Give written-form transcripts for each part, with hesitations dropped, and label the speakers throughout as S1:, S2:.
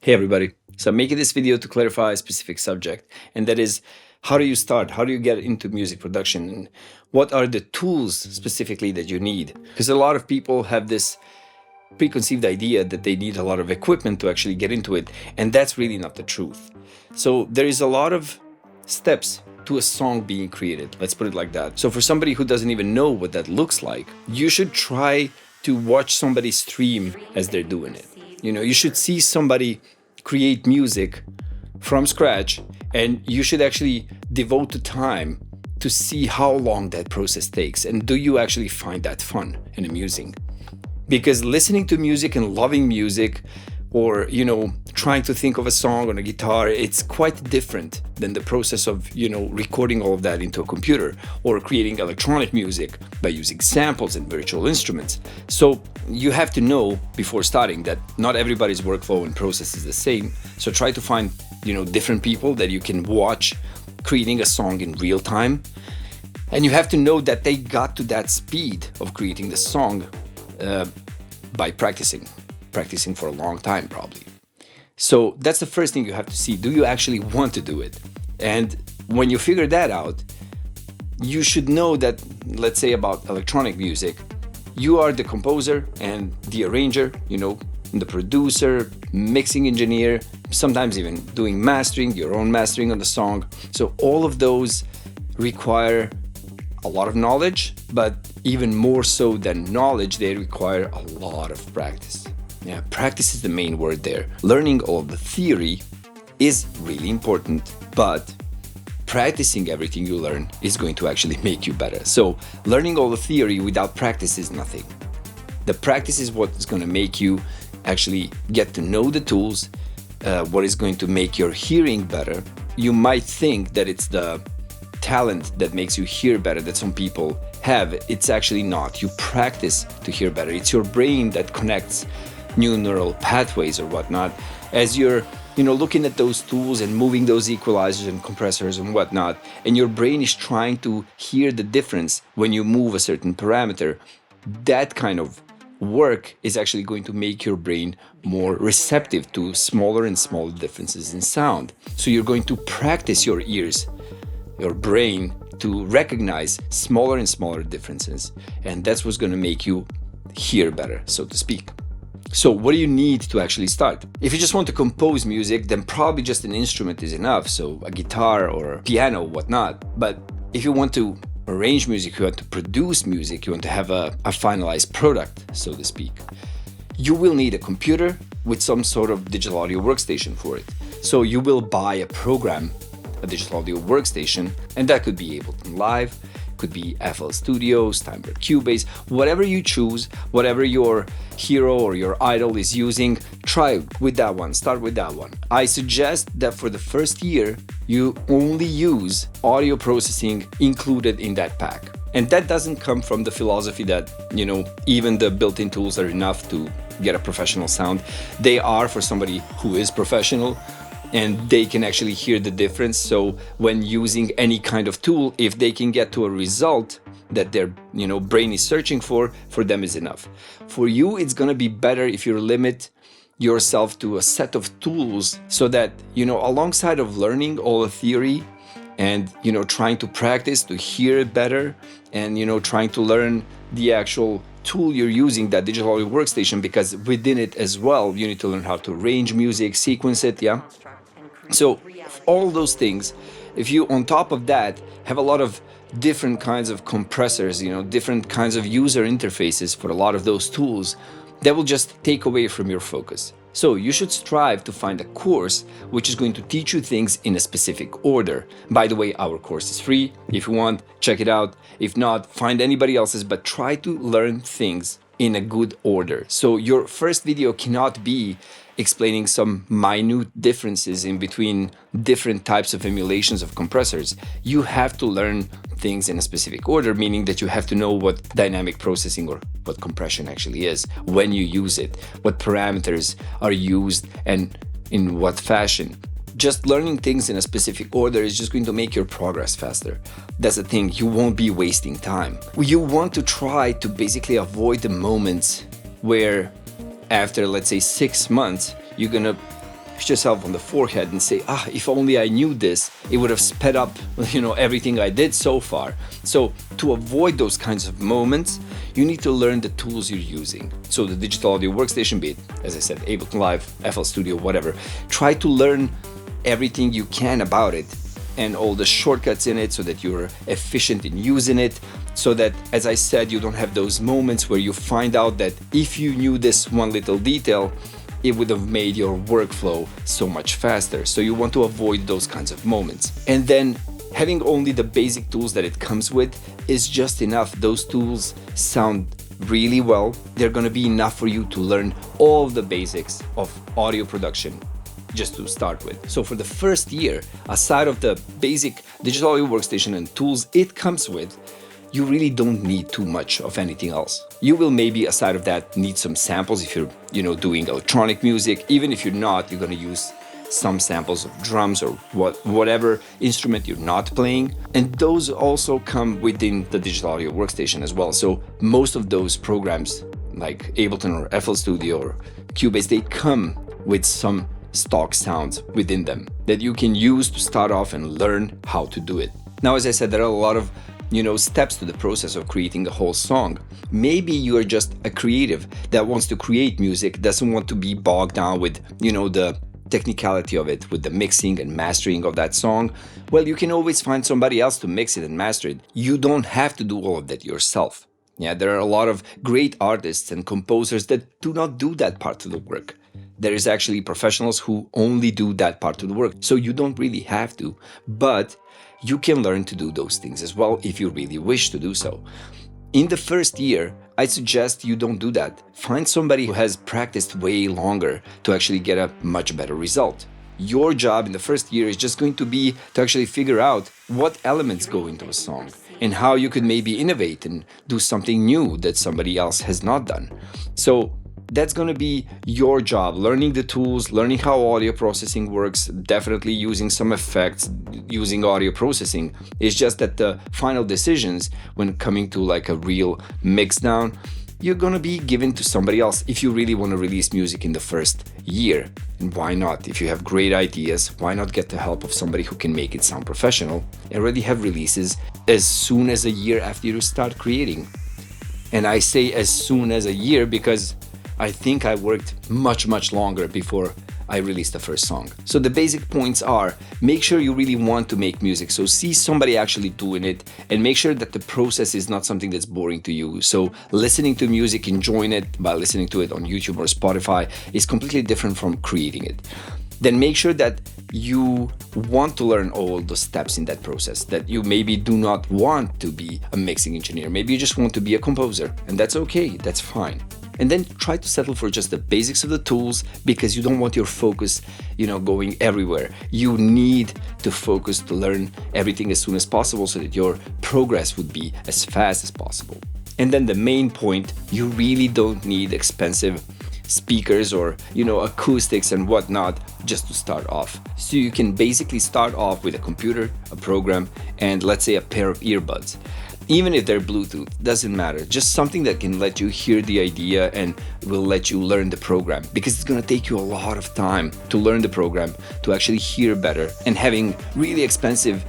S1: Hey everybody, so I'm making this video to clarify a specific subject, and that is, how do you start? How do you get into music production? And what are the tools specifically that you need? Because a lot of people have this preconceived idea that they need a lot of equipment to actually get into it, and that's really not the truth. So there is a lot of steps to a song being created, let's put it like that. So for somebody who doesn't even know what that looks like, you should try to watch somebody stream as they're doing it. You should see somebody create music from scratch, and you should actually devote the time to see how long that process takes, and do you actually find that fun and amusing? Because listening to music and loving music, or trying to think of a song on a guitar, it's quite different than the process of recording all of that into a computer, or creating electronic music by using samples and virtual instruments. So you have to know before starting that not everybody's workflow and process is the same. So try to find different people that you can watch creating a song in real time, and you have to know that they got to that speed of creating the song by practicing for a long time, probably. So that's the first thing you have to see. Do you actually want to do it? And when you figure that out, you should know that, let's say about electronic music, you are the composer and the arranger, the producer, mixing engineer, sometimes even doing mastering, your own mastering on the song. So all of those require a lot of knowledge, but even more so than knowledge, they require a lot of practice. Yeah, practice is the main word there. Learning all the theory is really important, but practicing everything you learn is going to actually make you better. So learning all the theory without practice is nothing. The practice is what is going to make you actually get to know the tools, what is going to make your hearing better. You might think that it's the talent that makes you hear better that some people have. It's actually not. You practice to hear better. It's your brain that connects new neural pathways or whatnot. As you're looking at those tools and moving those equalizers and compressors and whatnot, and your brain is trying to hear the difference when you move a certain parameter, that kind of work is actually going to make your brain more receptive to smaller and smaller differences in sound. So you're going to practice your ears, your brain, to recognize smaller and smaller differences, and that's what's going to make you hear better, so to speak. So what do you need to actually start? If you just want to compose music, then probably just an instrument is enough, so a guitar or a piano, whatnot. But if you want to arrange music, you want to produce music, you want to have a finalized product, so to speak, you will need a computer with some sort of digital audio workstation for it. So you will buy a program, a digital audio workstation, and that could be Ableton Live, could be FL Studio, Steinberg Cubase, whatever you choose, whatever your hero or your idol is using, try with that one, start with that one. I suggest that for the first year, you only use audio processing included in that pack. And that doesn't come from the philosophy that, even the built-in tools are enough to get a professional sound. They are for somebody who is professional, and they can actually hear the difference. So when using any kind of tool, if they can get to a result that their brain is searching for them is enough. For you, it's gonna be better if you limit yourself to a set of tools, so that alongside of learning all the theory and trying to practice to hear it better, and trying to learn the actual tool you're using, that digital audio workstation, because within it as well you need to learn how to arrange music, sequence it, yeah. So all those things, if you on top of that have a lot of different kinds of compressors, different kinds of user interfaces for a lot of those tools, that will just take away from your focus. So you should strive to find a course which is going to teach you things in a specific order. By the way, our course is free. If you want, check it out. If not, find anybody else's, but try to learn things in a good order. So your first video cannot be explaining some minute differences in between different types of emulations of compressors. You have to learn things in a specific order, meaning that you have to know what dynamic processing or what compression actually is, when you use it, what parameters are used and in what fashion. Just learning things in a specific order is just going to make your progress faster. That's the thing, you won't be wasting time. You want to try to basically avoid the moments where after, let's say, 6 months, you're gonna hit yourself on the forehead and say, if only I knew this, it would have sped up, everything I did so far. So to avoid those kinds of moments, you need to learn the tools you're using. So the Digital Audio Workstation, be it, as I said, Ableton Live, FL Studio, whatever. Try to learn everything you can about it and all the shortcuts in it so that you're efficient in using it, so that, as I said, you don't have those moments where you find out that if you knew this one little detail, it would have made your workflow so much faster. So you want to avoid those kinds of moments. And then having only the basic tools that it comes with is just enough. Those tools sound really well. They're gonna be enough for you to learn all the basics of audio production just to start with. So for the first year, aside of the basic Digital Audio Workstation and tools it comes with, you really don't need too much of anything else. You will maybe, aside of that, need some samples if you're, doing electronic music. Even if you're not, you're gonna use some samples of drums or whatever instrument you're not playing. And those also come within the Digital Audio Workstation as well. So most of those programs like Ableton or FL Studio or Cubase, they come with some stock sounds within them that you can use to start off and learn how to do it. Now, as I said, there are a lot of steps to the process of creating a whole song. Maybe you are just a creative that wants to create music, doesn't want to be bogged down with the technicality of it, with the mixing and mastering of that song. Well, you can always find somebody else to mix it and master it. You don't have to do all of that yourself. Yeah, there are a lot of great artists and composers that do not do that part of the work. There is actually professionals who only do that part of the work. So you don't really have to, but you can learn to do those things as well if you really wish to do so. In the first year, I suggest you don't do that. Find somebody who has practiced way longer to actually get a much better result. Your job in the first year is just going to be to actually figure out what elements go into a song and how you could maybe innovate and do something new that somebody else has not done. So that's going to be your job, learning the tools, learning how audio processing works, definitely using some effects, using audio processing. It's just that the final decisions when coming to like a real mix down, you're going to be given to somebody else if you really want to release music in the first year. And why not? If you have great ideas, why not get the help of somebody who can make it sound professional and already have releases as soon as a year after you start creating? And I say as soon as a year because I think I worked much longer before I released the first song. So the basic points are, make sure you really want to make music. So see somebody actually doing it and make sure that the process is not something that's boring to you. So listening to music, enjoying it by listening to it on YouTube or Spotify is completely different from creating it. Then make sure that you want to learn all the steps in that process, that you maybe do not want to be a mixing engineer. Maybe you just want to be a composer, and that's okay, that's fine. And then try to settle for just the basics of the tools because you don't want your focus, going everywhere. You need to focus to learn everything as soon as possible so that your progress would be as fast as possible. And then the main point, you really don't need expensive speakers or, acoustics and whatnot just to start off. So you can basically start off with a computer, a program, and let's say a pair of earbuds. Even if they're Bluetooth, doesn't matter. Just something that can let you hear the idea and will let you learn the program, because it's gonna take you a lot of time to learn the program, to actually hear better. And having really expensive,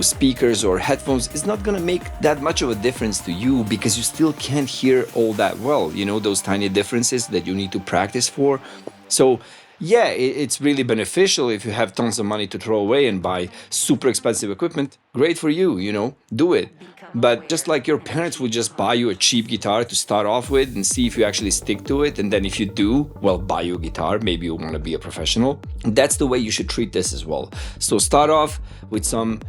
S1: speakers or headphones is not gonna make that much of a difference to you because you still can't hear all that well. Those tiny differences that you need to practice for. So yeah, it's really beneficial if you have tons of money to throw away and buy super expensive equipment. Great for you, do it. But just like your parents would just buy you a cheap guitar to start off with and see if you actually stick to it. And then if you do, well, buy you a guitar. Maybe you want to be a professional. That's the way you should treat this as well. So start off with some,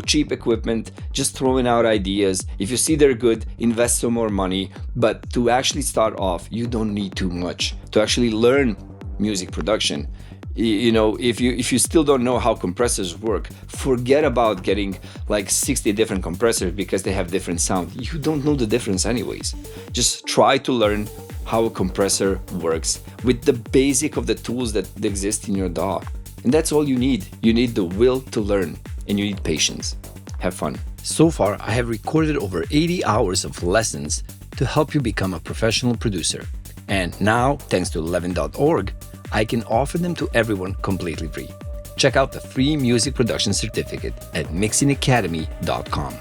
S1: cheap equipment, just throwing out ideas. If you see they're good, invest some more money. But to actually start off, you don't need too much. To actually learn music production, if you still don't know how compressors work, forget about getting like 60 different compressors because they have different sound. You don't know the difference anyways. Just try to learn how a compressor works with the basic of the tools that exist in your DAW. And that's all you need. You need the will to learn and you need patience. Have fun. So far, I have recorded over 80 hours of lessons to help you become a professional producer. And now, thanks to Levin.org, I can offer them to everyone completely free. Check out the free music production certificate at mixingacademy.com.